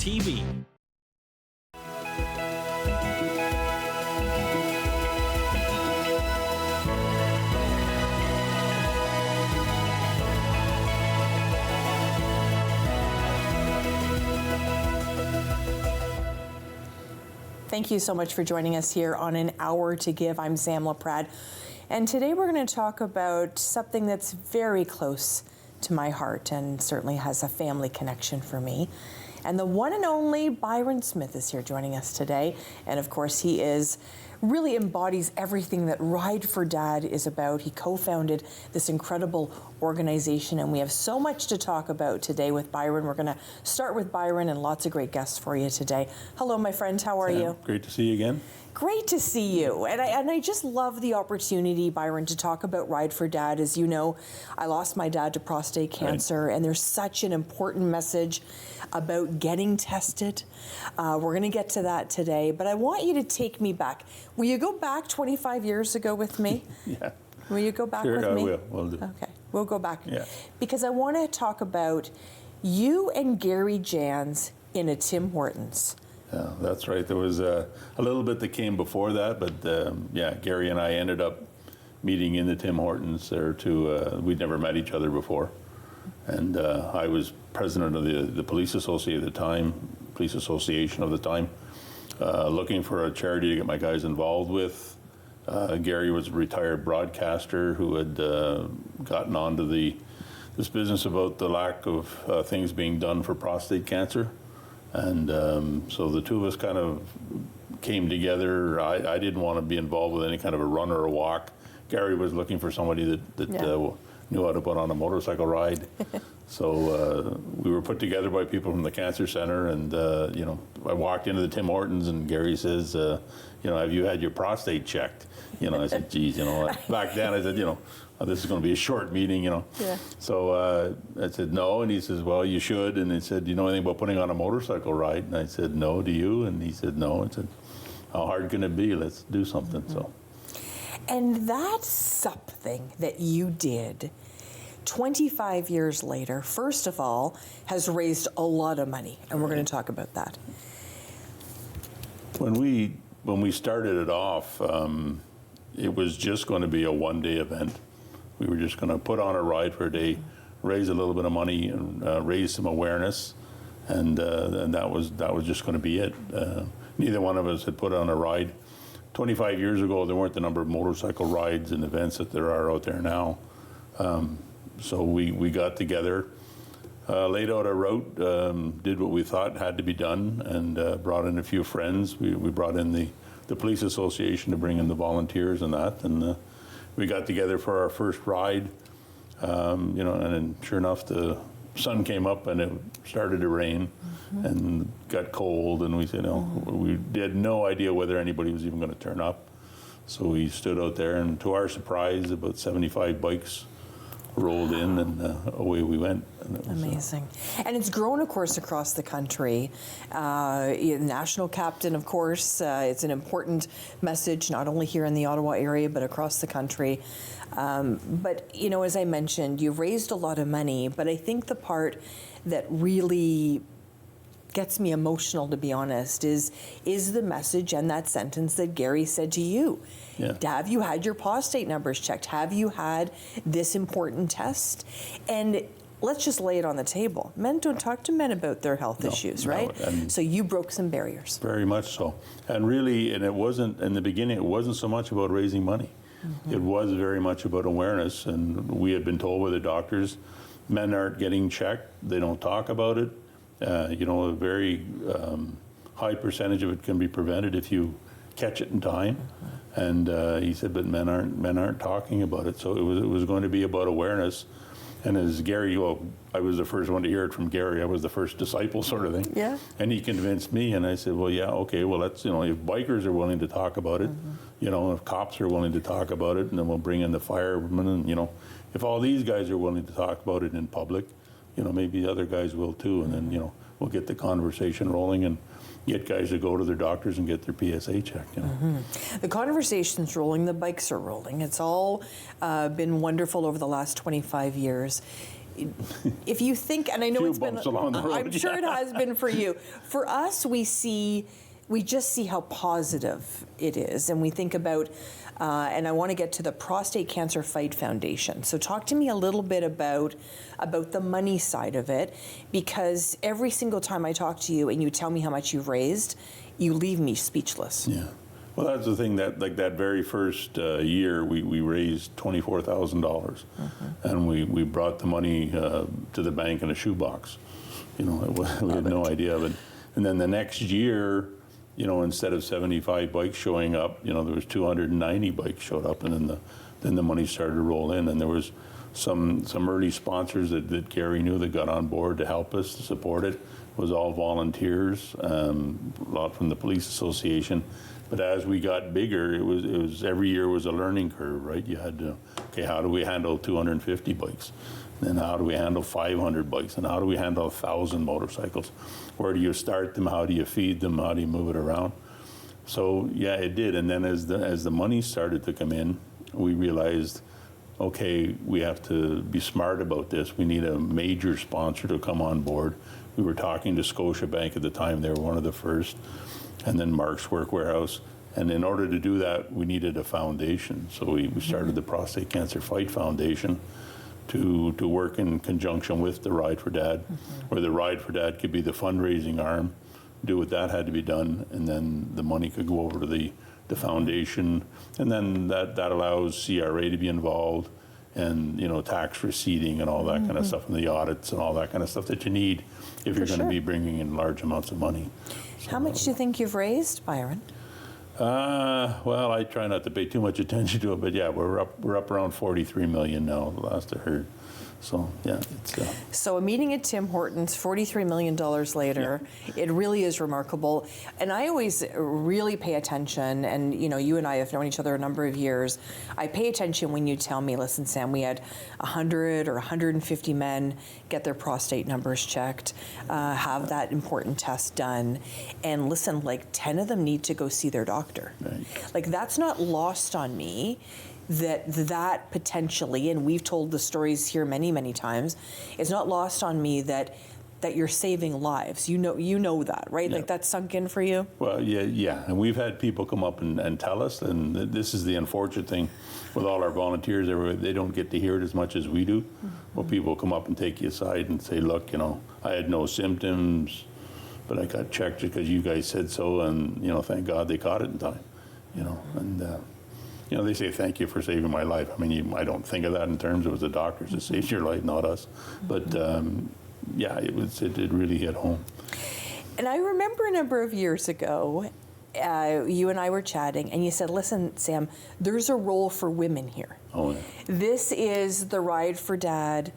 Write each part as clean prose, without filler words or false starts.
TV. Thank you so much for joining us here on An Hour to Give. I'm Sam Laprade, and today we're going to talk about something that's very close to my heart and certainly has a family connection for me. And the one and only Byron Smith is here joining us today. And of course, he really embodies everything that Ride for Dad is about. He co-founded this incredible organization, and we have so much to talk about today with Byron. We're going to start with Byron and lots of great guests for you today. Hello, my friend. How are you? Great to see you again. Great to see you. And I just love the opportunity, Byron, to talk about Ride for Dad. As you know, I lost my dad to prostate cancer, and there's such an important message about getting tested. We're going to get to that today, but I want you to take me back. Will you go back 25 years ago with me? Yeah. Will you go back with me? Sure, I will. We'll do. Okay, we'll go back. Yeah. Because I want to talk about you and Gary Jans in a Tim Hortons. Yeah, that's right. There was a little bit that came before that, but yeah, Gary and I ended up meeting in the Tim Hortons there too. We'd never met each other before. And I was president of the police association at the time, looking for a charity to get my guys involved with. Gary was a retired broadcaster who had gotten onto this business about the lack of things being done for prostate cancer. And so the two of us kind of came together. I didn't want to be involved with any kind of a run or a walk. Gary was looking for somebody that knew how to put on a motorcycle ride. So we were put together by people from the cancer center, and you know, I walked into the Tim Hortons, and Gary says, you know, have you had your prostate checked? You know, I said, geez, you know, back then I said, you know, this is going to be a short meeting, you know. Yeah. So I said, no, and he says, well, you should. And he said, you know anything about putting on a motorcycle ride? And I said, no, do you? And he said, no. I said, how hard can it be? Let's do something. Mm-hmm. So. And that's something that you did 25 years later, first of all, has raised a lot of money, and we're going to talk about that. When we started it off, it was just going to be a one-day event. We were just going to put on a ride for a day, raise a little bit of money, and raise some awareness, and that was just going to be it. Neither one of us had put on a ride. 25 years ago, there weren't the number of motorcycle rides and events that there are out there now. So we got together, laid out a route, did what we thought had to be done, and brought in a few friends. We brought in the police association to bring in the volunteers and that, and we got together for our first ride. You know, and then sure enough, the sun came up and it started to rain. Mm-hmm. And got cold, and we said, no, we had no idea whether anybody was even going to turn up. So we stood out there, and to our surprise, about 75 bikes rolled in, and away we went. And it was, amazing. And it's grown, of course, across the country. National captain, of course, it's an important message, not only here in the Ottawa area, but across the country. But, you know, as I mentioned, you've raised a lot of money, but I think the part that really gets me emotional, to be honest, is the message and that sentence that Gary said to you. Yeah. Have you had your prostate numbers checked? Have you had this important test? And let's just lay it on the table. Men don't talk to men about their health issues, right? So you broke some barriers. Very much so. And really, and it wasn't, in the beginning, it wasn't so much about raising money. Mm-hmm. It was very much about awareness. And we had been told by the doctors, men aren't getting checked. They don't talk about it. You know, a very high percentage of it can be prevented if you catch it in time. Mm-hmm. And he said, but men aren't talking about it. So it was going to be about awareness. And as Gary, well, I was the first one to hear it from Gary. I was the first disciple, sort of thing. Yeah. And he convinced me, and I said, well, yeah, okay, well, that's, you know, if bikers are willing to talk about it, mm-hmm. you know, if cops are willing to talk about it, and then we'll bring in the firemen, and, you know, if all these guys are willing to talk about it in public, you know, maybe other guys will too, and then, you know, we'll get the conversation rolling and get guys to go to their doctors and get their PSA checked, you know. Mm-hmm. The conversation's rolling, the bikes are rolling. It's all been wonderful over the last 25 years. if you think, and I know Few it's been, bumps along the road, I'm sure it has been for you. For us, we just see how positive it is, and we think about, and I want to get to the Prostate Cancer Fight Foundation. So talk to me a little bit about the money side of it, because every single time I talk to you and you tell me how much you've raised, you leave me speechless. Yeah. Well, that's the thing, that like that very first year, we raised $24,000, and we brought the money to the bank in a shoebox. We had no idea of it. And then the next year, instead of 75 bikes showing up, there was 290 bikes showed up, and then the money started to roll in, and there was some early sponsors that Gary knew that got on board to help us, to support it. It was all volunteers, a lot from the police association. But as we got bigger, it was every year was a learning curve, right? You had to, okay, how do we handle 250 bikes? And then how do we handle 500 bikes? And how do we handle 1,000 motorcycles? Where do you start them? How do you feed them? How do you move it around? So yeah, it did. And then as the money started to come in, we realized, okay, we have to be smart about this. We need a major sponsor to come on board. We were talking to Scotiabank at the time. They were one of the first. And then Mark's Work Warehouse. And in order to do that, we needed a foundation. So we started the Prostate Cancer Fight Foundation to work in conjunction with the Ride for Dad, where the Ride for Dad could be the fundraising arm, do what that had to be done, and then the money could go over to the foundation. And then that allows CRA to be involved, and tax receipting and all that kind of stuff, and the audits and all that kind of stuff that you need if you're going to be bringing in large amounts of money. How much do you think you've raised, Byron? Well, I try not to pay too much attention to it, but yeah, we're up around 43 million now, the last I heard. So yeah, it's So a meeting at Tim Hortons, $43 million later, it really is remarkable. And I always really pay attention, and you and I have known each other a number of years. I pay attention when you tell me, listen, Sam, we had 100 or 150 men get their prostate numbers checked, have that important test done, and listen, like 10 of them need to go see their doctor. Right. Like, that's not lost on me. That potentially, and we've told the stories here many, many times, it's not lost on me that you're saving lives. You know that, right? Yeah. Like, that's sunk in for you? Well, yeah. And we've had people come up and tell us, and this is the unfortunate thing with all our volunteers, they don't get to hear it as much as we do. Well, people come up and take you aside and say, look, I had no symptoms, but I got checked because you guys said so, and, thank God they caught it in time, and... they say, thank you for saving my life. I mean, I don't think of that in terms of the doctors that saved your life, not us. But yeah, it really hit home. And I remember a number of years ago, you and I were chatting, and you said, listen, Sam, there's a role for women here. Oh, yeah. This is the Ride for Dad.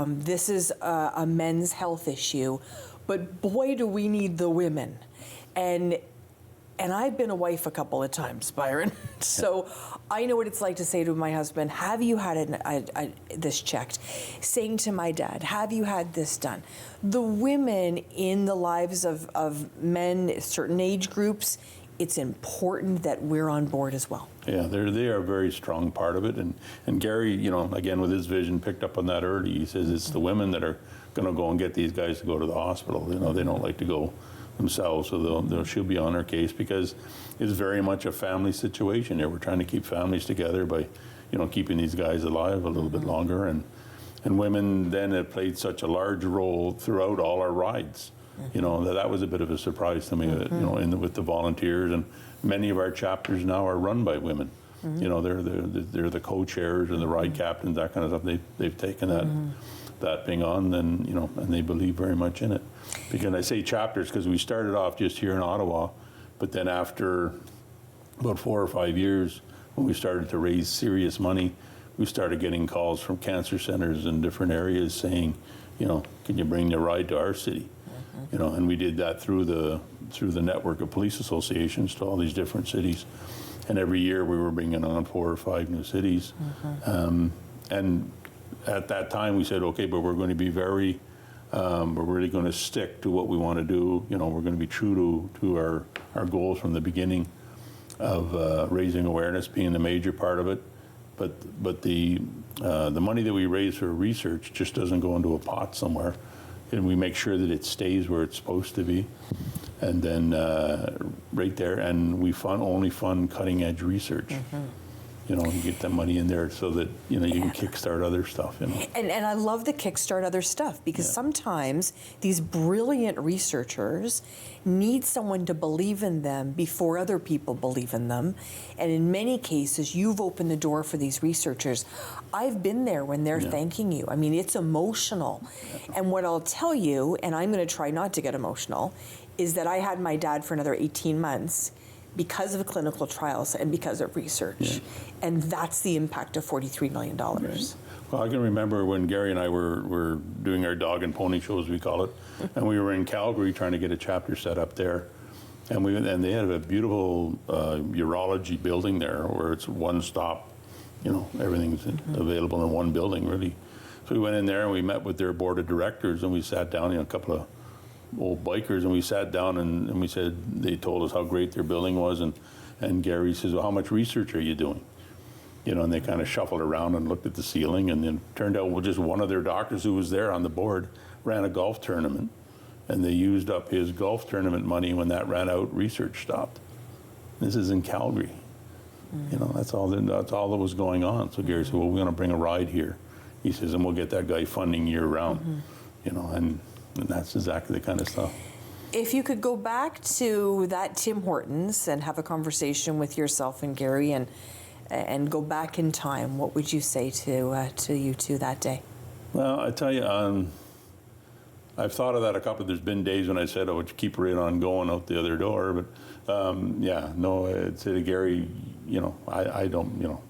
This is a men's health issue. But boy, do we need the women. And I've been a wife a couple of times, Byron. So I know what it's like to say to my husband, have you had this checked? Saying to my dad, have you had this done? The women in the lives of men, certain age groups, it's important that we're on board as well. Yeah, they are a very strong part of it. And Gary, again, with his vision, picked up on that early. He says it's the women that are going to go and get these guys to go to the hospital. They don't like to go themselves, so she'll be on her case, because it's very much a family situation here. We're trying to keep families together by, keeping these guys alive a little bit longer, and women then have played such a large role throughout all our rides. That was a bit of a surprise to me. With the volunteers, and many of our chapters now are run by women. They're the co-chairs and the ride captains, that kind of stuff. They've taken that thing on, and and they believe very much in it. Because I say chapters because we started off just here in Ottawa, but then after about 4 or 5 years, when we started to raise serious money, we started getting calls from cancer centers in different areas saying, can you bring the ride to our city? And we did that through the network of police associations to all these different cities, and every year we were bringing on 4 or 5 new cities, and at that time we said, okay, but we're going to be we're really going to stick to what we want to do. We're going to be true to our goals from the beginning of raising awareness being the major part of it, but the money that we raise for research just doesn't go into a pot somewhere, and we make sure that it stays where it's supposed to be, and then right there, and we only fund cutting edge research. You know, you get that money in there so that, you know, you can kickstart other stuff, you know. And I love the kickstart other stuff, because sometimes these brilliant researchers need someone to believe in them before other people believe in them. And in many cases, you've opened the door for these researchers. I've been there when they're thanking you. I mean, it's emotional. And what I'll tell you, and I'm going to try not to get emotional, is that I had my dad for another 18 months because of clinical trials and because of research. And that's the impact of $43 million. Right. Well, I can remember when Gary and I were doing our dog and pony shows, we call it, and we were in Calgary trying to get a chapter set up there. And they had a beautiful urology building there where it's one stop, you know, everything's available in one building, really. So we went in there and we met with their board of directors, and we sat down, you know, a couple of old bikers, and we sat down and we said, they told us how great their building was, and Gary says, well, how much research are you doing? You know, and they kind of shuffled around and looked at the ceiling, and then turned out, well, just one of their doctors who was there on the board ran a golf tournament, and they used up his golf tournament money. When that ran out, research stopped. This is in Calgary. You know, that's all that was going on. So Gary said, well, we're going to bring a ride here. He says, and we'll get that guy funding year round. You know, and that's exactly the kind of stuff. If you could go back to that Tim Hortons and have a conversation with yourself and Gary and go back in time, what would you say to you two that day? Well, I tell you, I've thought of that a couple. There's been days when I said I would keep right on going out the other door, but I'd say to Gary, you know, I don't, you know,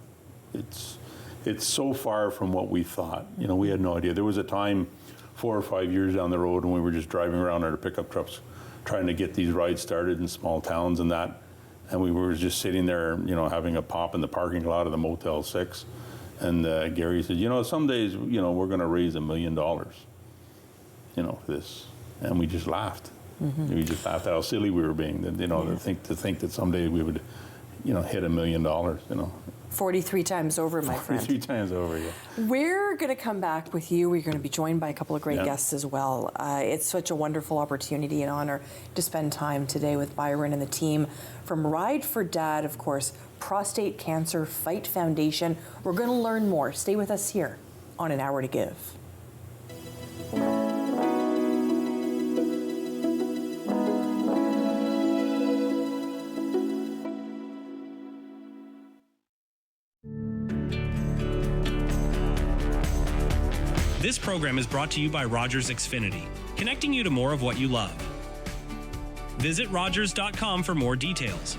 it's so far from what we thought. You know, we had no idea. There was a time 4 or 5 years down the road when we were just driving around our pickup trucks trying to get these rides started in small towns and that, and we were just sitting there, you know, having a pop in the parking lot of the Motel 6, and Gary said, you know, some days, you know, we're going to raise $1 million, you know, for this, and we just laughed. We just laughed at how silly we were being, you know, to think that someday we would, you know, hit $1 million, you know. 43 times over, my friend. 43 times over, yeah. We're going to come back with you. We're going to be joined by a couple of great guests as well. It's such a wonderful opportunity and honor to spend time today with Byron and the team from Ride for Dad, of course, Prostate Cancer Fight Foundation. We're going to learn more. Stay with us here on An Hour to Give. This program is brought to you by Rogers Xfinity, connecting you to more of what you love. Visit Rogers.com for more details.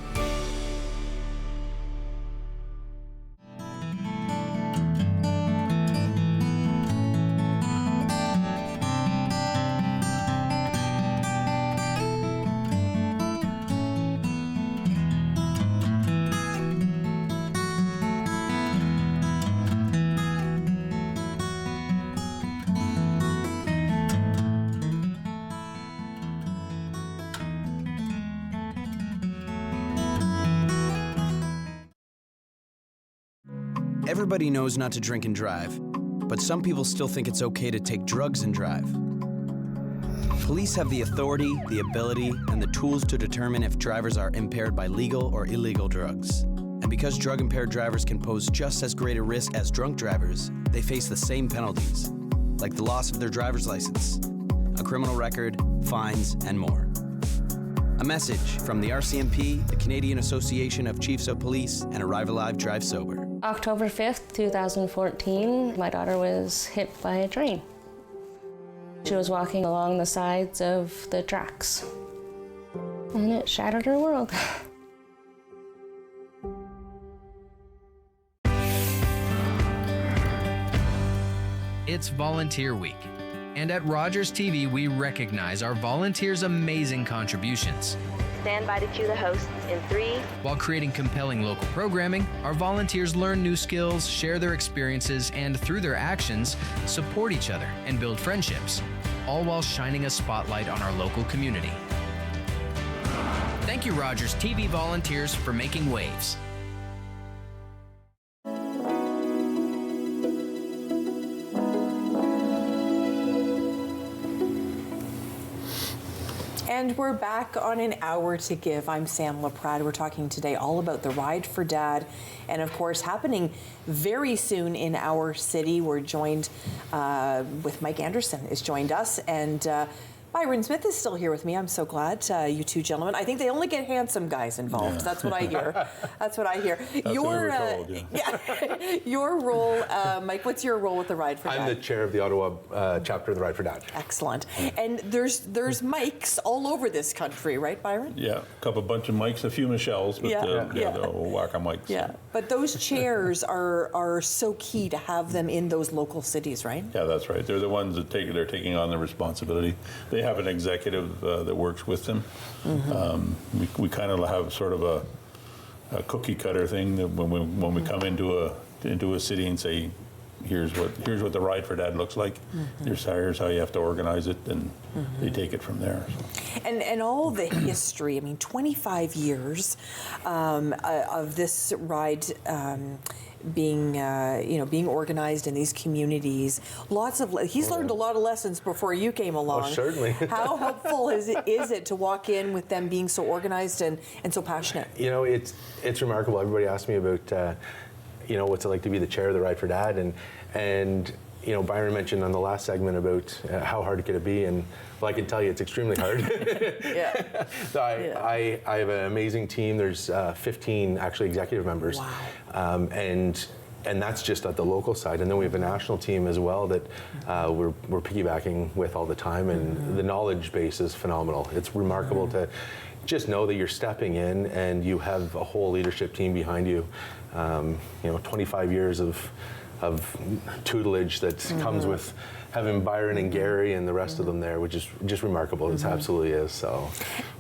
Everybody knows not to drink and drive, but some people still think it's okay to take drugs and drive. Police have the authority, the ability, and the tools to determine if drivers are impaired by legal or illegal drugs. And because drug-impaired drivers can pose just as great a risk as drunk drivers, they face the same penalties, like the loss of their driver's license, a criminal record, fines, and more. A message from the RCMP, the Canadian Association of Chiefs of Police, and Arrive Alive, Drive Sober. October 5th, 2014, my daughter was hit by a train. She was walking along the sides of the tracks, and it shattered her world. It's Volunteer Week, and at Rogers TV, we recognize our volunteers' amazing contributions. Stand by to cue the hosts in 3. While creating compelling local programming, our volunteers learn new skills, share their experiences, and through their actions, support each other and build friendships, all while shining a spotlight on our local community. Thank you, Rogers TV volunteers, for making waves. And we're back on An Hour to Give. I'm Sam Laprade. We're talking today all about the Ride for Dad, and of course happening very soon in our city. We're joined with Mike Anderson has joined us, and Byron Smith is still here with me. I'm so glad, you two gentlemen. I think they only get handsome guys involved. That's what I hear. That's what I hear. That's what we were told, yeah. Your role, Mike, what's your role with the Ride for Dad? I'm the chair of the Ottawa chapter of the Ride for Dad. Excellent. And there's mics all over this country, right, Byron? Yeah, a bunch of Mikes, a few Michelles, but they're whack-a-Mikes. Yeah, but those chairs are so key to have them in those local cities, right? Yeah, that's right. They're the ones that they're taking on the responsibility. They have an executive that works with them. Mm-hmm. We kind of have sort of a cookie cutter thing that when we come into a city and say, here's what the Ride for Dad looks like. Mm-hmm. Here's how you have to organize it, and they take it from there. So. And all the history. I mean, 25 years of this ride. Being organized in these communities. He's learned a lot of lessons before you came along. Oh, certainly. How helpful is it to walk in with them being so organized and so passionate? You know, it's remarkable. Everybody asks me about what's it like to be the chair of the Ride for Dad, and you know, Byron mentioned on the last segment about how hard could it be, and well, I can tell you it's extremely hard. Yeah. So I have an amazing team. There's 15 actually executive members. Wow. And that's just at the local side. And then we have a national team as well that we're piggybacking with all the time, and the knowledge base is phenomenal. It's remarkable to just know that you're stepping in and you have a whole leadership team behind you. 25 years of tutelage that comes with having Byron and Gary and the rest of them there, which is just remarkable. It absolutely is. So.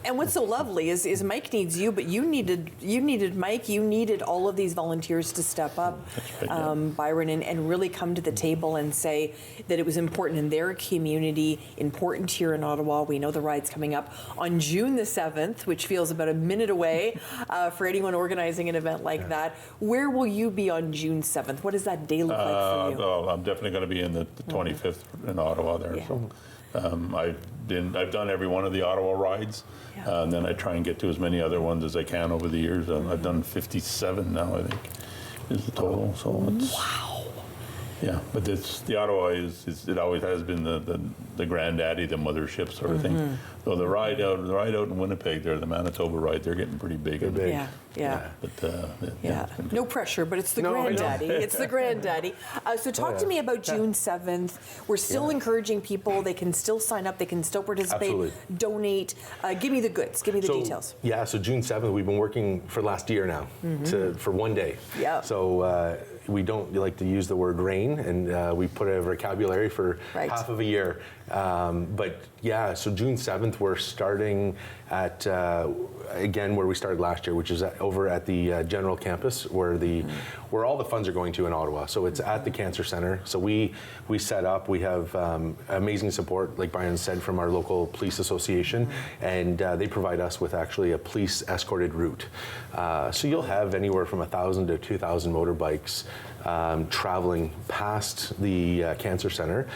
And what's so lovely is Mike needs you, but you needed Mike. You needed all of these volunteers to step up, Byron, and really come to the table and say that it was important in their community, important here in Ottawa. We know the ride's coming up on June the 7th, which feels about a minute away for anyone organizing an event like that. Where will you be on June 7th? What does that day look like for you? I'm definitely going to be in the 25th in Ottawa there. Yeah. So I've done every one of the Ottawa rides, and then I try and get to as many other ones as I can over the years. I've done 57 now, I think, is the total. So it's yeah. But the Ottawa is it always has been the granddaddy, the mothership sort of thing. Though the ride out in Winnipeg, there, the Manitoba ride, they're getting pretty big. Yeah. But no pressure, but it's the granddaddy. It's the granddaddy. So talk to me about June 7th. We're still encouraging people. They can still sign up. They can still participate, donate. Give me the goods. Give me the details. Yeah, so June 7th, we've been working for the last year now for one day. Yeah. So we don't like to use the word rain, and we put a vocabulary for half of a year. But yeah, so June 7th, we're starting at, again, where we started last year, which is over at the general campus where all the funds are going to in Ottawa. So it's at the Cancer Center. So we set up, we have amazing support, like Brian said, from our local police association, and they provide us with actually a police escorted route. So you'll have anywhere from 1,000 to 2,000 motorbikes traveling past the Cancer Center.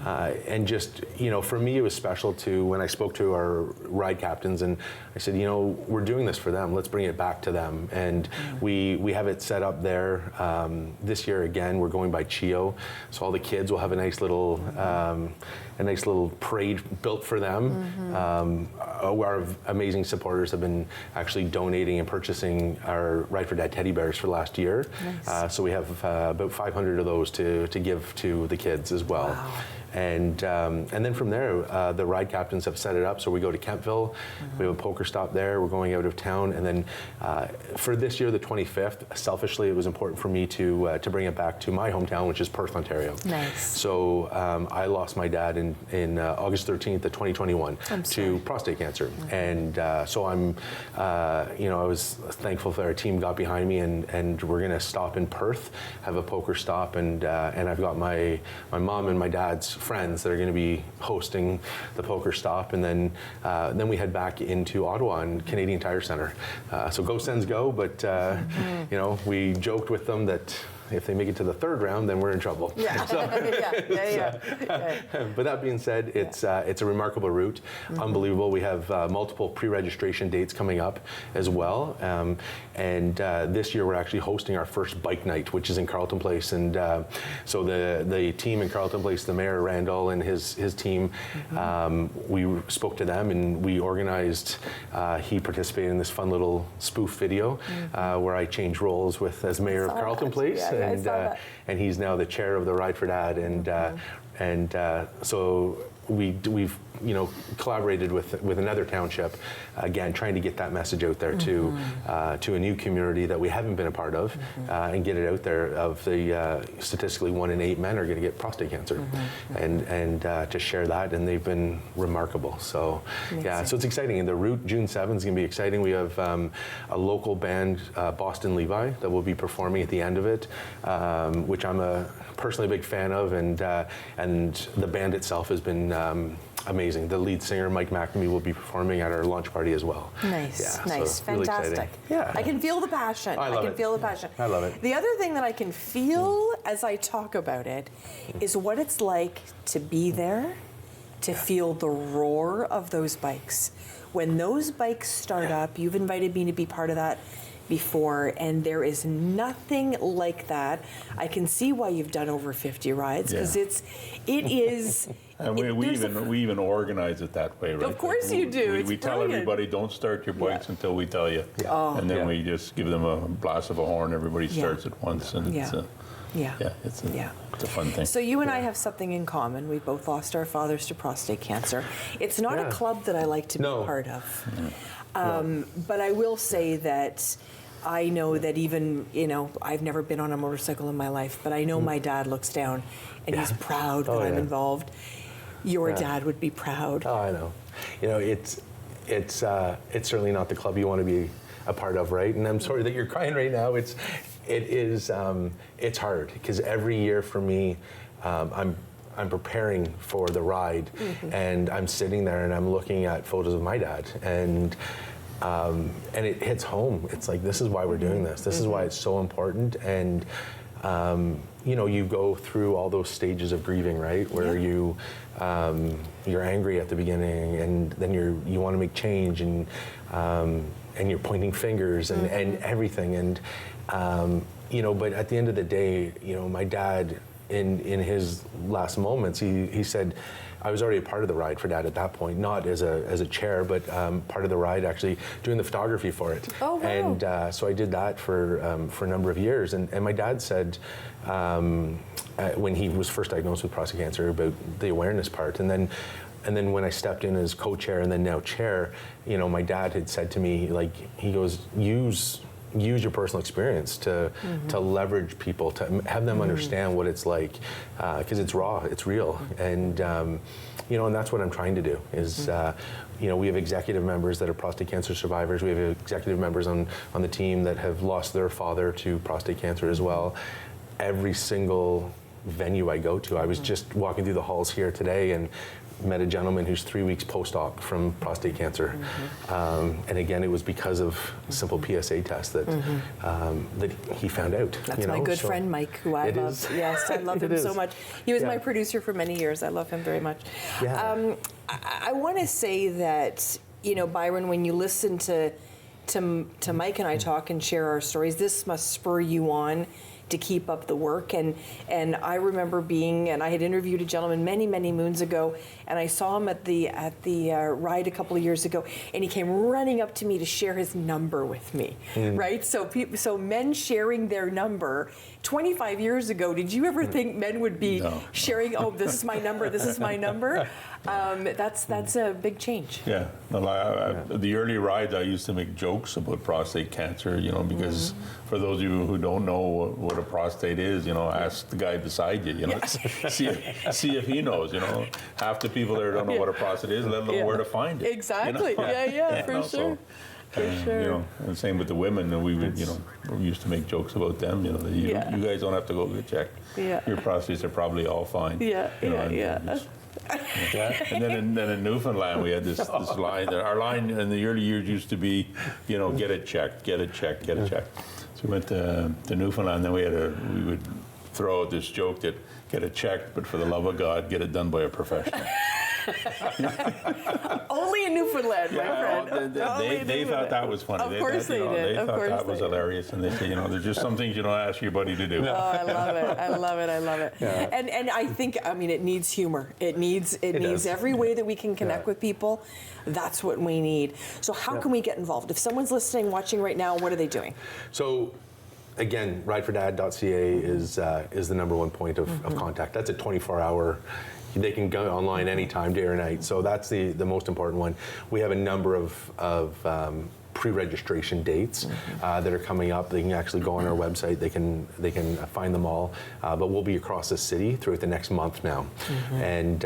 And just, for me, it was special when I spoke to our ride captains, and I said, we're doing this for them. Let's bring it back to them. And we have it set up there. This year, again, we're going by CHIO. So all the kids will have a nice little parade built for them. Our amazing supporters have been actually donating and purchasing our Ride for Dad teddy bears for last year. Nice. So we have about 500 of those to give to the kids as well. Wow. And then from there, the ride captains have set it up. So we go to Kentville, we have a poker stop there, we're going out of town. And then for this year, the 25th, selfishly, it was important for me to bring it back to my hometown, which is Perth, Ontario. Nice. So I lost my dad in August 13th of 2021 to prostate cancer. And so I was thankful that our team got behind me, and we're gonna stop in Perth, have a poker stop, and I've got my mom and my dad's friends that are going to be hosting the poker stop, and then we head back into Ottawa and Canadian Tire Center. So go Sens go, but we joked with them that if they make it to the third round, then we're in trouble. Yeah. But that being said, it's a remarkable route, unbelievable. We have multiple pre-registration dates coming up as well, and this year we're actually hosting our first bike night, which is in Carleton Place, and so the team in Carleton Place, the mayor Randall and his team, we spoke to them and we organized. He participated in this fun little spoof video where I changed roles as mayor of Carleton Place, and he's now the chair of the Ride for Dad, and so we've collaborated with another township, again trying to get that message out there to a new community that we haven't been a part of, and get it out there of the statistically 1 in 8 men are going to get prostate cancer, and to share that, and they've been remarkable. So so it's exciting, and the route June 7th is going to be exciting. We have a local band, Boston Levi, that will be performing at the end of it, which I'm personally a big fan of, and the band itself has been amazing. The lead singer, Mike McNamee, will be performing at our launch party as well. Nice, so fantastic. Really I can feel the passion. I can feel the passion. I love it. The other thing that I can feel as I talk about it is what it's like to be there, to feel the roar of those bikes. When those bikes start up, you've invited me to be part of that before, and there is nothing like that. I can see why you've done over 50 rides, because it is. And we even organize it that way, right? Of course you do. We tell everybody, don't start your bikes until we tell you, and then we just give them a blast of a horn. Everybody starts at once, and it's a fun thing. So you and I have something in common. We both lost our fathers to prostate cancer. It's not a club that I like to be part of. But I will say that I know that even, I've never been on a motorcycle in my life, but I know my dad looks down and he's proud that I'm involved. Your dad would be proud. Oh, I know. It's certainly not the club you want to be a part of, right? And I'm sorry that you're crying right now. It's hard, because every year for me, I'm preparing for the ride, and I'm sitting there and I'm looking at photos of my dad, and it hits home. It's like, this is why we're doing this. This is why it's so important. And you go through all those stages of grieving, right? Where you're angry at the beginning, and then you want to make change, and you're pointing fingers and everything, and but at the end of the day, my dad, in his last moments, he said, I was already a part of the Ride for Dad at that point, not as a chair, but part of the ride, actually doing the photography for it. Oh, wow. And so I did that for a number of years. And my dad said, when he was first diagnosed with prostate cancer, about the awareness part, and then when I stepped in as co-chair and then now chair, my dad had said to me, like, he goes, use your personal experience to leverage people, to have them understand what it's like, because it's raw, it's real, and and that's what I'm trying to do. Is we have executive members that are prostate cancer survivors. We have executive members on the team that have lost their father to prostate cancer as well. Every single venue I go to, I was just walking through the halls here today and met a gentleman who's 3 weeks post-op from prostate cancer, and again, it was because of a simple PSA test that he found out. That's my good friend Mike, who I love. Yes, I love him so much. He was my producer for many years. I love him very much. Yeah. I want to say that Byron, when you listen to Mike and I talk and share our stories, this must spur you on to keep up the work. And I remember and I had interviewed a gentleman many moons ago, and I saw him at the ride a couple of years ago, and he came running up to me to share his number with me, right? So men sharing their number. 25 years ago, did you ever think men would be sharing, this is my number, this is my number? That's a big change. Yeah, the early rides, I used to make jokes about prostate cancer, because for those of you who don't know what a prostate is, ask the guy beside you, see if he knows, half the people there don't know what a prostate is, let alone where to find it. Exactly, for sure. And same with the women, and we would, we used to make jokes about them, that you guys don't have to go get checked. Yeah. Your prostates are probably all fine. Yeah. And then in Newfoundland, we had this line. Our line in the early years used to be, get it checked, get it checked, get it checked. So we went to Newfoundland, then we would throw out this joke that get it checked, but for the love of God, get it done by a professional. Only in Newfoundland, my friend. They thought that was funny. Of course they did. They thought that was hilarious, and they say, there's just some things you don't ask your buddy to do. Oh, I love it. I love it. I love it. Yeah. And I think, it needs humor. It needs every way that we can connect with people. That's what we need. So how can we get involved? If someone's listening, watching right now, what are they doing? So, again, ridefordad.ca is the number one point of contact. That's a 24-hour. They can go online anytime, day or night. So that's the most important one. We have a number of pre-registration dates that are coming up. They can actually go on our website. They can find them all. But we'll be across the city throughout the next month now, and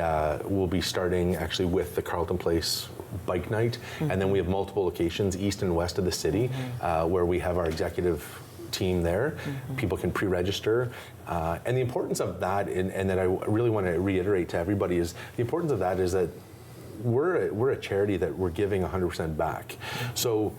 we'll be starting actually with the Carleton Place Bike Night, and then we have multiple locations east and west of the city where we have our executive team there. People can pre-register. And the importance of that, and that I really want to reiterate to everybody, is the importance of that is that we're a charity that we're giving 100% back. So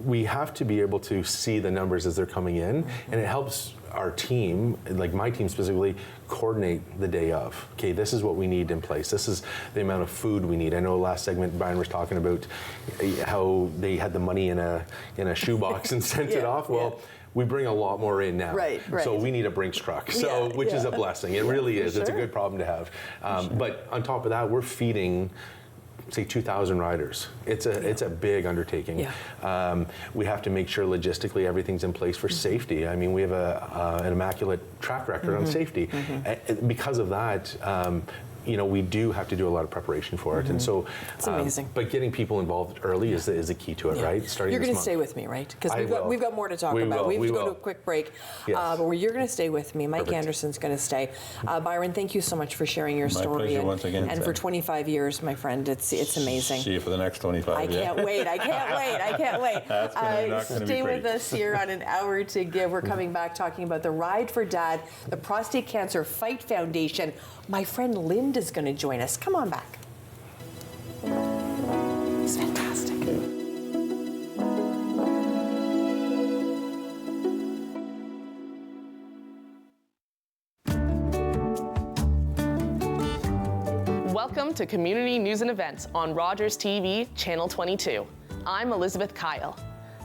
we have to be able to see the numbers as they're coming in, and it helps our team, like my team specifically, coordinate the day of. Okay, this is what we need in place. This is the amount of food we need. I know last segment Brian was talking about how they had the money in a shoebox and sent it off. Well, we bring a lot more in now. Right. So we need a Brinks truck, which is a blessing. It really is. Sure. It's a good problem to have. But on top of that, we're feeding, say, 2,000 riders. It's a big undertaking. Yeah. We have to make sure logistically everything's in place for safety. I mean, we have an immaculate track record on safety. Because of that, we do have to do a lot of preparation for it, and so it's amazing. But getting people involved early is the key to it, right? Starting You're going to stay with me, right? Because we've got more to talk about. We have to go to a quick break, but you're going to stay with me. Mike Anderson's going to stay. Byron, thank you so much for sharing your story. My pleasure once again. And for 25 years, my friend, it's amazing. See you for the next 25. I can't wait. I can't wait. That's going to stay with us here on An Hour to Give. We're coming back talking about the Ride for Dad, the Prostate Cancer Fight Foundation. My friend Linda is going to join us. Come on back. It's fantastic. Welcome to Community News and Events on Rogers TV, Channel 22. I'm Elizabeth Kyle.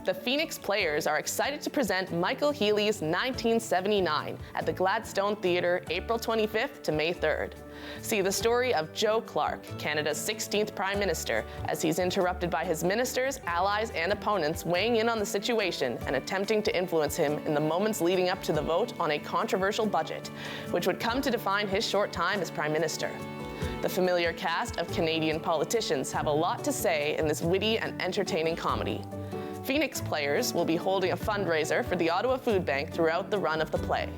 The Phoenix Players are excited to present Michael Healy's 1979 at the Gladstone Theatre, April 25th to May 3rd. See the story of Joe Clark, Canada's 16th Prime Minister, as he's interrupted by his ministers, allies, and opponents weighing in on the situation and attempting to influence him in the moments leading up to the vote on a controversial budget, which would come to define his short time as Prime Minister. The familiar cast of Canadian politicians have a lot to say in this witty and entertaining comedy. Phoenix Players will be holding a fundraiser for the Ottawa Food Bank throughout the run of the play.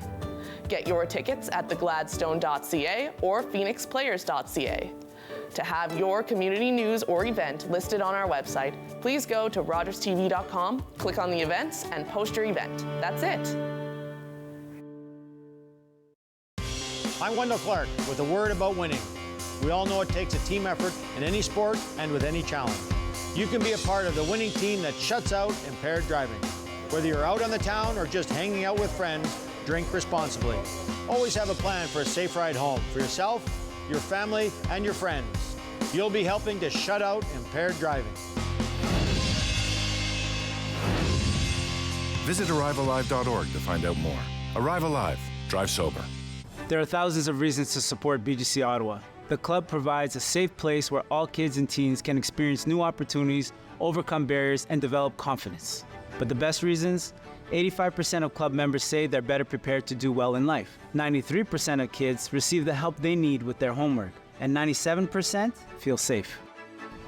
Get your tickets at thegladstone.ca or phoenixplayers.ca. To have your community news or event listed on our website, please go to rogerstv.com, click on the events, and post your event. That's it. I'm Wendell Clark with a word about winning. We all know it takes a team effort in any sport and with any challenge. You can be a part of the winning team that shuts out impaired driving. Whether you're out on the town or just hanging out with friends, drink responsibly. Always have a plan for a safe ride home for yourself, your family, and your friends. You'll be helping to shut out impaired driving. Visit ArriveAlive.org to find out more. Arrive Alive. Drive sober. There are thousands of reasons to support BGC Ottawa. The club provides a safe place where all kids and teens can experience new opportunities, overcome barriers, and develop confidence. But the best reasons? 85% of club members say they're better prepared to do well in life. 93% of kids receive the help they need with their homework. And 97% feel safe.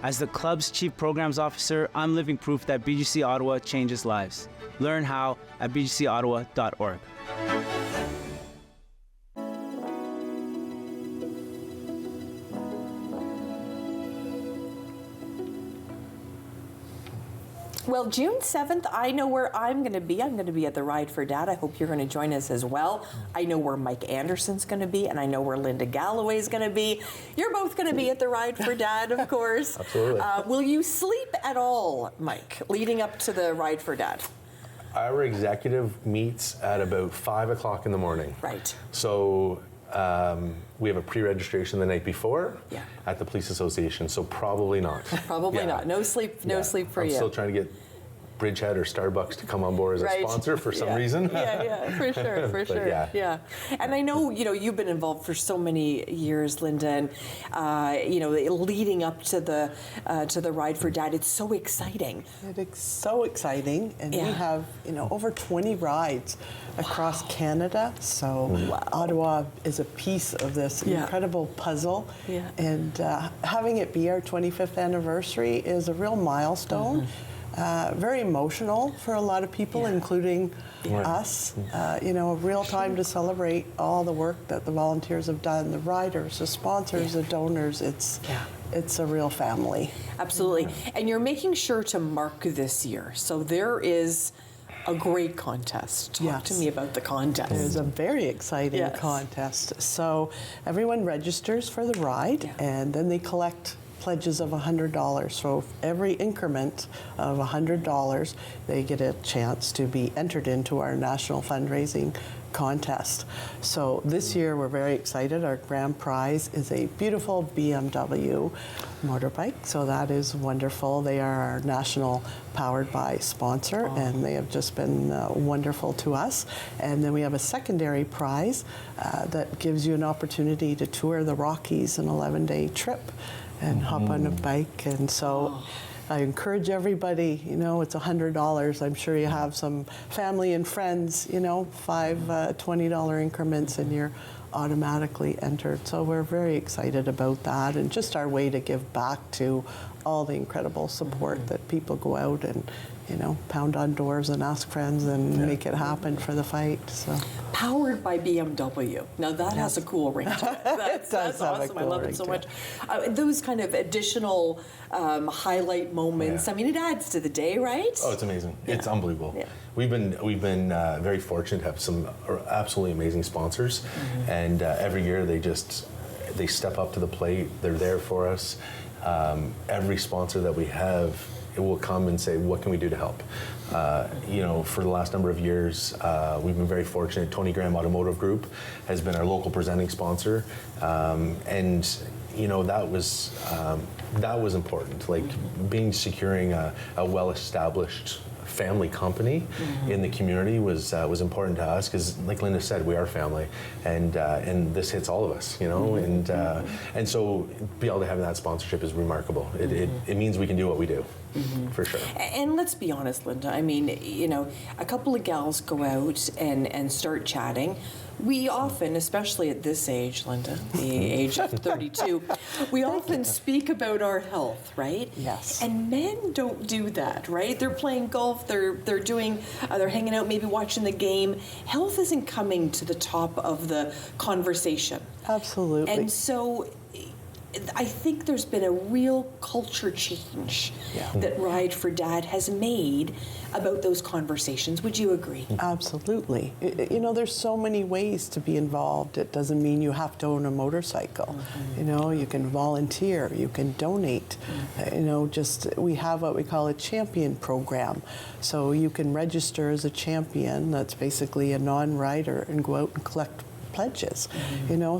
As the club's Chief Programs Officer, I'm living proof that BGC Ottawa changes lives. Learn how at bgcottawa.org. Well, June 7th, I know where I'm going to be. I'm going to be at the Ride for Dad. I hope you're going to join us as well. I know where Mike Anderson's going to be, and I know where Linda Galloway's going to be. You're both going to be at the Ride for Dad, of course. Absolutely. Will you sleep at all, Mike, leading up to the Ride for Dad? Our executive meets at about 5 o'clock in the morning. Right. So we have a pre-registration the night before at the Police Association, so probably not. Probably not. No sleep for you. I'm still trying to get Bridgehead or Starbucks to come on board as a sponsor for some reason. For sure. Yeah. And I know, you've been involved for so many years, Linda, and leading up to the Ride for Dad, it's so exciting. It's so exciting, and we have, over 20 rides across Canada. So Ottawa is a piece of this incredible puzzle. Yeah. And having it be our 25th anniversary is a real milestone. Very emotional for a lot of people, including us. A real time to celebrate all the work that the volunteers have done, the riders, the sponsors, the donors. It's a real family. Absolutely. And you're making sure to mark this year. So there is a great contest. Talk to me about the contest. There's a very exciting contest. So everyone registers for the ride, and then they collect pledges of $100. So every increment of $100, they get a chance to be entered into our national fundraising contest. So this year we're very excited. Our grand prize is a beautiful BMW motorbike. So that is wonderful. They are our national Powered By sponsor, and they have just been wonderful to us. And then we have a secondary prize that gives you an opportunity to tour the Rockies, an 11-day trip, and hop on a bike. And so I encourage everybody, it's $100. I'm sure you have some family and friends, $5, $20 increments, and you're automatically entered. So we're very excited about that, and just our way to give back to all the incredible support that people go out and, pound on doors and ask friends and make it happen for the fight. So. Powered by BMW. Now that has a cool ring to it. That's awesome. Cool, I love it so much. Those kind of additional highlight moments. I mean, it adds to the day, right? Oh, it's amazing. It's unbelievable. Yeah. We've been very fortunate to have some absolutely amazing sponsors, and every year they step up to the plate. They're there for us. Every sponsor that we have, it will come and say, what can we do to help? For the last number of years, we've been very fortunate. Tony Graham Automotive Group has been our local presenting sponsor, and that was important. Like securing a well-established family company in the community was important to us, because, like Linda said, we are family, and this hits all of us, and so be able to have that sponsorship is remarkable. It means we can do what we do. For sure. And let's be honest, Linda, I mean, a couple of gals go out and start chatting. We often, especially at this age, Linda, the age of 32, we often speak about our health, right? Yes. And men don't do that, right? They're playing golf, they're hanging out, maybe watching the game. Health isn't coming to the top of the conversation. Absolutely. And so I think there's been a real culture change that Ride for Dad has made about those conversations. Would you agree? Absolutely. There's so many ways to be involved. It doesn't mean you have to own a motorcycle. You can volunteer, you can donate. We have what we call a champion program. So you can register as a champion, that's basically a non-rider, and go out and collect pledges,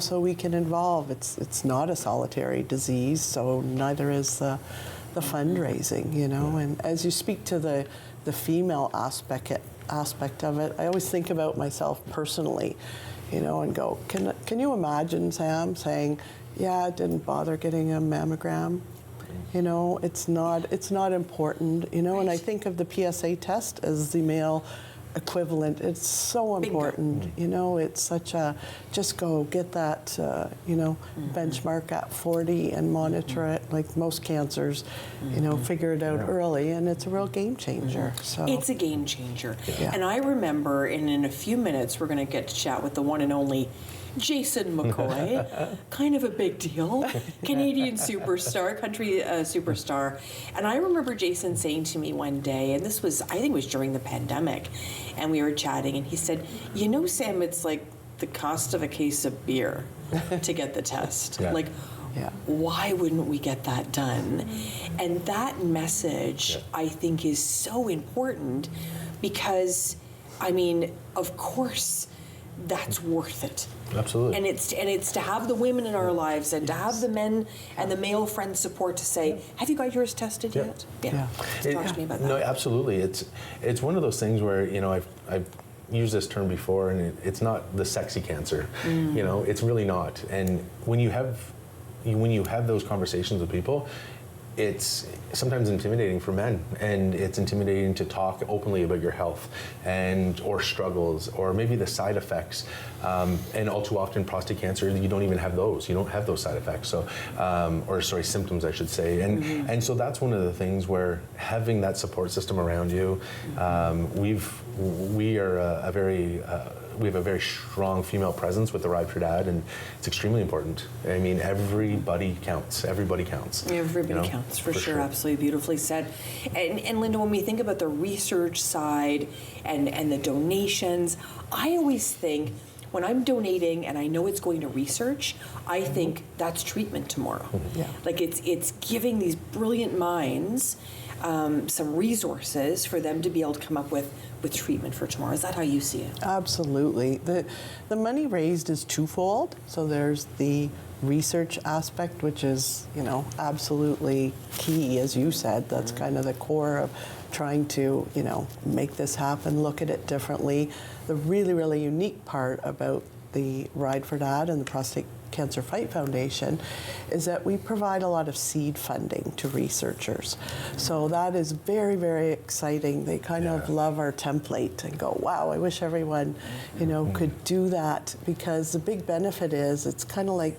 so we can involve. It's not a solitary disease, so neither is the fundraising, and as you speak to the female aspect of it, I always think about myself personally, and go, can you imagine, Sam, saying, yeah, it didn't bother getting a mammogram? It's not important, and I think of the PSA test as the male equivalent. It's so important. It's such a, just go get that, benchmark at 40 and monitor it, like most cancers, figure it out early, and it's a real game changer. So it's a game changer. And I remember, and in a few minutes, we're going to get to chat with the one and only Jason McCoy, kind of a big deal, Canadian superstar, country superstar. And I remember Jason saying to me one day, and this was, I think it was during the pandemic, and we were chatting, and he said, you know, Sam, it's like the cost of a case of beer to get the test. Yeah. Like, why wouldn't we get that done? And that message, I think, is so important because, I mean, of course, that's worth it. Absolutely. And it's to have the women in our lives and to have the men and the male friend support to say, have you got yours tested yet? Talk to me about that. No, absolutely. It's one of those things where, you know, I've used this term before, and it's not the sexy cancer. You know, it's really not. And when you have those conversations with people, it's sometimes intimidating for men, and it's intimidating to talk openly about your health or struggles or maybe the side effects. And all too often, prostate cancer, you don't even have those. You don't have those side effects. So, symptoms, I should say. And so that's one of the things where having that support system around you, we have a very strong female presence with the Ride for Dad, and it's extremely important. I mean, everybody counts. Everybody counts. Everybody counts, for sure. Absolutely beautifully said. And Linda, when we think about the research side and the donations, I always think when I'm donating and I know it's going to research, I think that's treatment tomorrow. Like it's giving these brilliant minds some resources for them to be able to come up with treatment for tomorrow. Is that how you see it? Absolutely. The money raised is twofold. So there's the research aspect, which is, you know, absolutely key, as you said. That's kind of the core of trying to, you know, make this happen, look at it differently. The really, really unique part about the Ride for Dad and the Prostate Cancer Fight Foundation is that we provide a lot of seed funding to researchers. So that is very, very exciting. They kind of love our template and go, wow, I wish everyone, you know, could do that, because the big benefit is it's kind of like,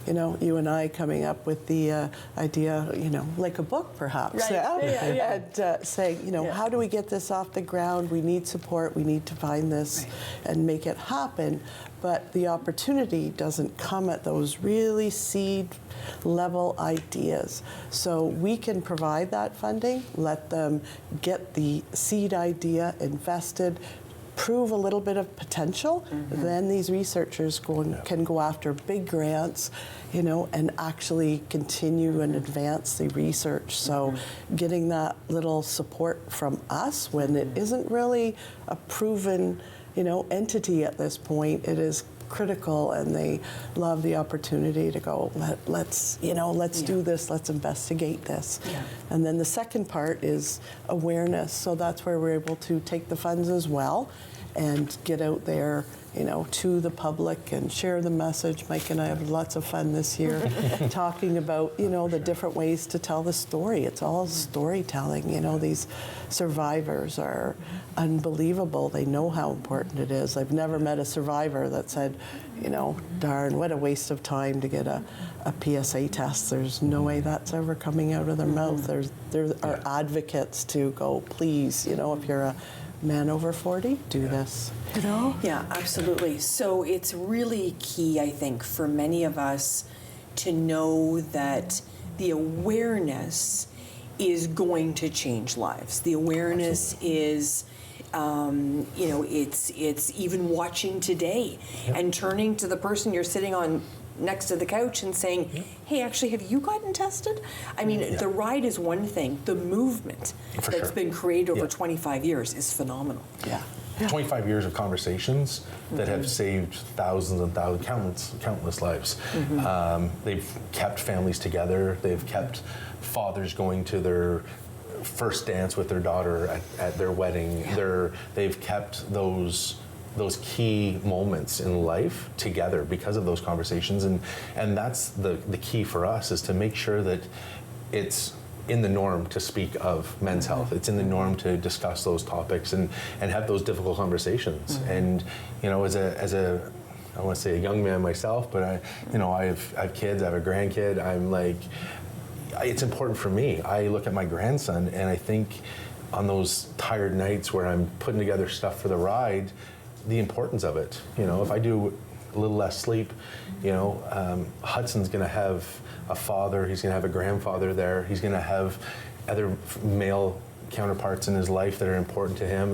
you know, you and I coming up with the idea, you know, like a book perhaps. And saying, you know, how do we get this off the ground? We need support. We need to find this and make it happen. But the opportunity doesn't come at those really seed level ideas. So we can provide that funding, let them get the seed idea invested, prove a little bit of potential, then these researchers can go after big grants, you know, and actually continue and advance the research. So getting that little support from us when it isn't really a proven, you know, entity at this point, it is critical, and they love the opportunity to go, let's do this, let's investigate this. And then the second part is awareness. So that's where we're able to take the funds as well and get out there, you know, to the public and share the message. Mike and I have lots of fun this year talking about, you know, the different ways to tell the story. It's all storytelling. You know, these survivors are unbelievable. They know how important it is. I've never met a survivor that said, you know, darn, what a waste of time to get a PSA test. There's no way that's ever coming out of their mouth. There are advocates to go, please, you know, if you're a man over 40, do this. You know? Yeah, absolutely. So it's really key, I think, for many of us to know that the awareness is going to change lives. The awareness is, you know, it's even watching today and turning to the person you're sitting on next to the couch and saying, hey, actually, have you gotten tested? I mean, the ride is one thing. The movement that's been created over 25 years is phenomenal. 25 years of conversations that have saved thousands and thousands, countless lives. They've kept families together. They've kept fathers going to their first dance with their daughter at their wedding. They've kept those key moments in life together because of those conversations, and that's the key for us, is to make sure that it's in the norm to speak of men's health. It's in the norm to discuss those topics and have those difficult conversations. And you know, as a I want to say a young man myself, but I have kids. I have a grandkid. I'm like, it's important for me. I look at my grandson and I think on those tired nights where I'm putting together stuff for the ride, the importance of it. You know, if I do a little less sleep. You know, Hudson's going to have a father, he's going to have a grandfather there, he's going to have other male counterparts in his life that are important to him,